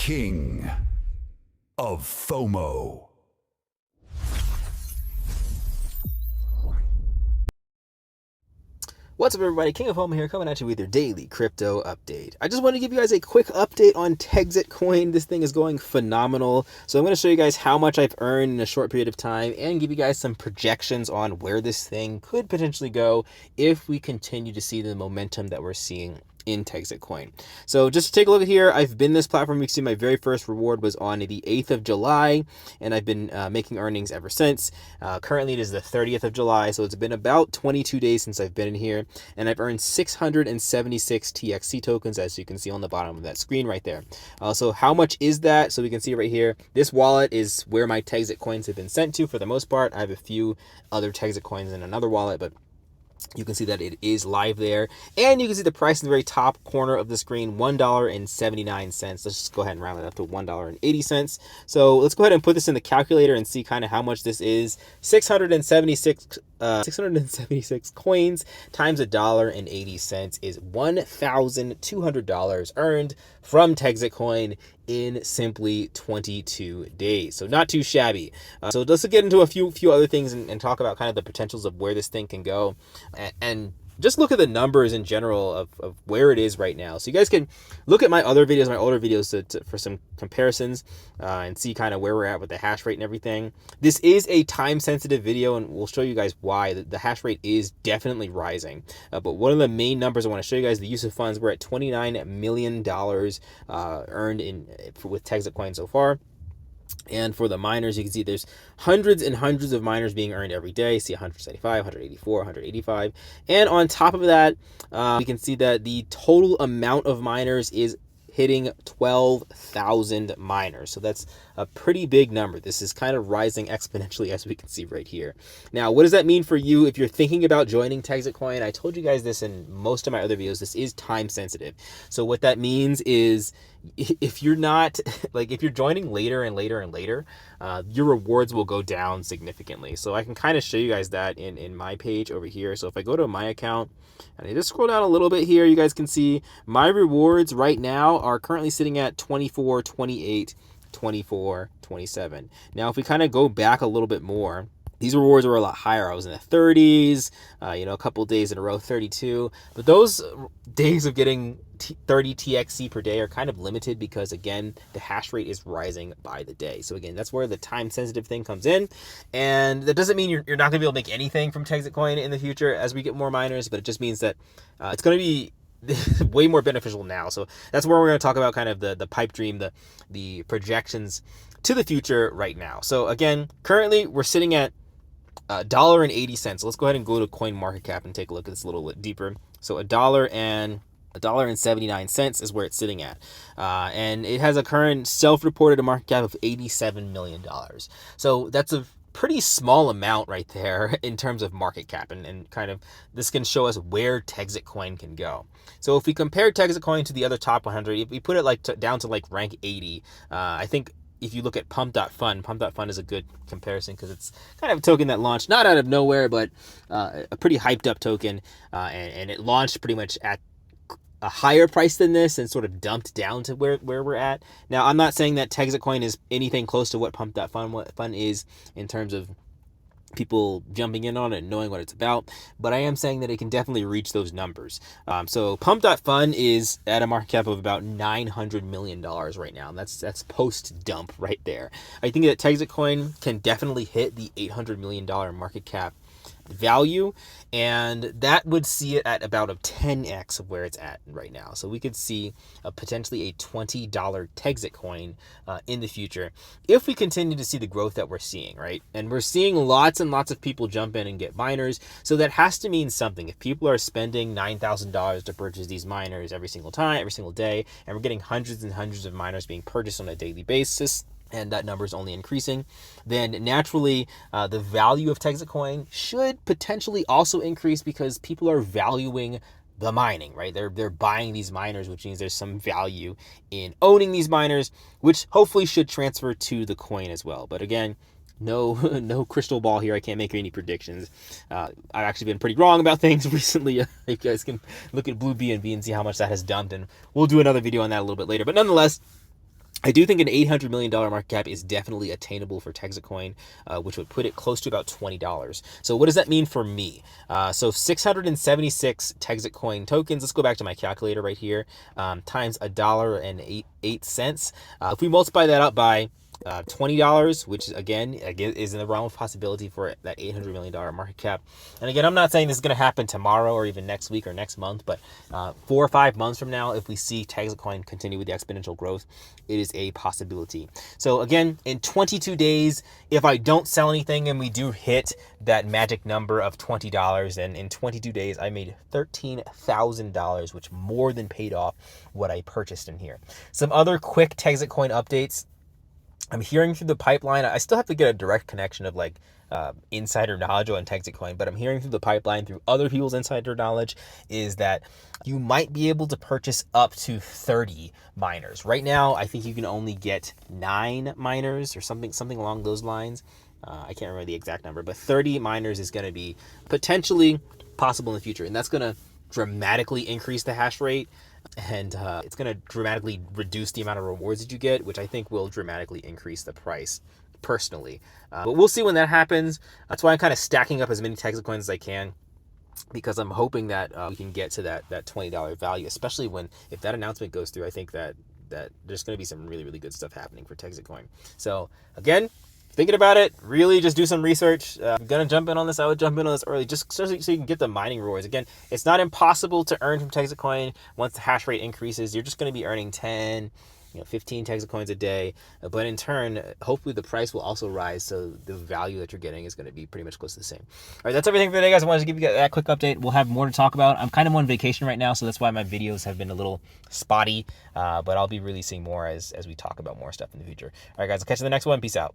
King of Fomo. What's up, everybody? King of Fomo here, coming at you with your daily crypto update. I just want to give you guys a quick update on Texitcoin. This thing is going phenomenal. So I'm going to show you guys how much I've earned in a short period of time and give you guys some projections on where this thing could potentially go if we continue to see the momentum that we're seeing in Texitcoin. So just to take a look at here, I've been this platform. You can see my very first reward was on the 8th of July, and I've been making earnings ever since. Currently, it is the 30th of July, so it's been about 22 days since I've been in here, and I've earned 676 TXC tokens, as you can see on the bottom of that screen right there. So how much is that? So we can see right here, this wallet is where my Texit coins have been sent to for the most part. I have a few other Texit coins in another wallet, but you can see that it is live there, and you can see the price in the very top corner of the screen, $1.79. Let's just go ahead and round it up to $1.80. So let's go ahead and put this in the calculator and see kind of how much this is. 676 coins times $1.80 is $1,200 earned from Texitcoin in simply 22 days. So not too shabby. So let's get into a few other things and talk about kind of the potentials of where this thing can go, and just look at the numbers in general of where it is right now. So you guys can look at my other videos, my older videos for some comparisons and see kind of where we're at with the hash rate and everything. This is a time sensitive video, and we'll show you guys why. The hash rate is definitely rising. But one of the main numbers I want to show you guys, the use of funds, we're at $29 million earned with Texitcoin so far. And for the miners, you can see there's hundreds and hundreds of miners being earned every day. See 175, 184, 185. And on top of that, we can see that the total amount of miners is hitting 12,000 miners. So that's a pretty big number. This is kind of rising exponentially, as we can see right here. Now, what does that mean for you if you're thinking about joining Texitcoin? I told you guys this in most of my other videos. This is time sensitive. So what that means is, if you're not, like, if you're joining later and later and later, your rewards will go down significantly. So I can kind of show you guys that in my page over here. So if I go to my account and I just scroll down a little bit here, you guys can see my rewards right now are currently sitting at 24, 28, 24, 27. Now, if we kind of go back a little bit more, these rewards were a lot higher. I was in the 30s, a couple days in a row, 32. But those days of getting 30 TXC per day are kind of limited because, again, the hash rate is rising by the day. So, again, that's where the time-sensitive thing comes in. And that doesn't mean you're not going to be able to make anything from Texitcoin in the future as we get more miners, but it just means that it's going to be way more beneficial now. So that's where we're going to talk about kind of the pipe dream, the projections to the future right now. So, again, currently we're sitting at $1.80. Let's go ahead and go to CoinMarketCap and take a look at this a little bit deeper. So $1.79 is where it's sitting at, and it has a current self-reported market cap of $87 million. So that's a pretty small amount right there in terms of market cap, and kind of this can show us where Texitcoin can go. So if we compare Texitcoin to the other top 100, if we put it down to rank 80, I think if you look at Pump.Fund is a good comparison because it's kind of a token that launched not out of nowhere, but a pretty hyped up token, and it launched pretty much at a higher price than this and sort of dumped down to where we're at. Now, I'm not saying that Texitcoin is anything close to what Pump.Fund is in terms of people jumping in on it and knowing what it's about, but I am saying that it can definitely reach those numbers. So Pump.Fund is at a market cap of about $900 million right now, and that's post dump right there. I think that Texitcoin can definitely hit the $800 million market cap value, and that would see it at about a 10x of where it's at right now. So we could see potentially a $20 Texitcoin in the future if we continue to see the growth that we're seeing, right? And we're seeing lots and lots of people jump in and get miners, so that has to mean something. If people are spending $9,000 to purchase these miners every single day, and we're getting hundreds and hundreds of miners being purchased on a daily basis, and that number is only increasing, then naturally the value of Texitcoin should potentially also increase because people are valuing the mining, right? They're buying these miners, which means there's some value in owning these miners, which hopefully should transfer to the coin as well. But again, no crystal ball here. I can't make any predictions. I've actually been pretty wrong about things recently. You guys can look at Blue BNB and see how much that has dumped, and we'll do another video on that a little bit later. But nonetheless, I do think an $800 million market cap is definitely attainable for Texitcoin, which would put it close to about $20. So what does that mean for me? So 676 Texitcoin tokens. Let's go back to my calculator right here, times $1.08. If we multiply that out by $20, which again is in the realm of possibility for that $800 million market cap. And again, I'm not saying this is going to happen tomorrow or even next week or next month, but 4 or 5 months from now, if we see Texitcoin continue with the exponential growth, it is a possibility. So again, in 22 days, if I don't sell anything and we do hit that magic number of $20, and in 22 days, I made $13,000, which more than paid off what I purchased in here. Some other quick Texitcoin updates. I'm hearing through the pipeline. I still have to get a direct connection of like insider knowledge on Texitcoin, but I'm hearing through the pipeline through other people's insider knowledge is that you might be able to purchase up to 30 miners. Right now, I think you can only get 9 miners or something along those lines. I can't remember the exact number, but 30 miners is going to be potentially possible in the future, and that's going to dramatically increase the hash rate. And it's going to dramatically reduce the amount of rewards that you get, which I think will dramatically increase the price personally. But we'll see when that happens. That's why I'm kind of stacking up as many Texitcoins as I can, because I'm hoping that we can get to that $20 value, especially if that announcement goes through. I think that there's going to be some really, really good stuff happening for Texitcoin. So again, thinking about it, really just do some research. I'm going to jump in on this. I would jump in on this early just so you can get the mining rewards. Again, it's not impossible to earn from Texitcoin. Once the hash rate increases, you're just going to be earning 10, 15 Texitcoins a day. But in turn, hopefully the price will also rise, so the value that you're getting is going to be pretty much close to the same. All right, that's everything for today, guys. I wanted to give you that quick update. We'll have more to talk about. I'm kind of on vacation right now, so that's why my videos have been a little spotty. But I'll be releasing more as we talk about more stuff in the future. All right, guys, I'll catch you in the next one. Peace out.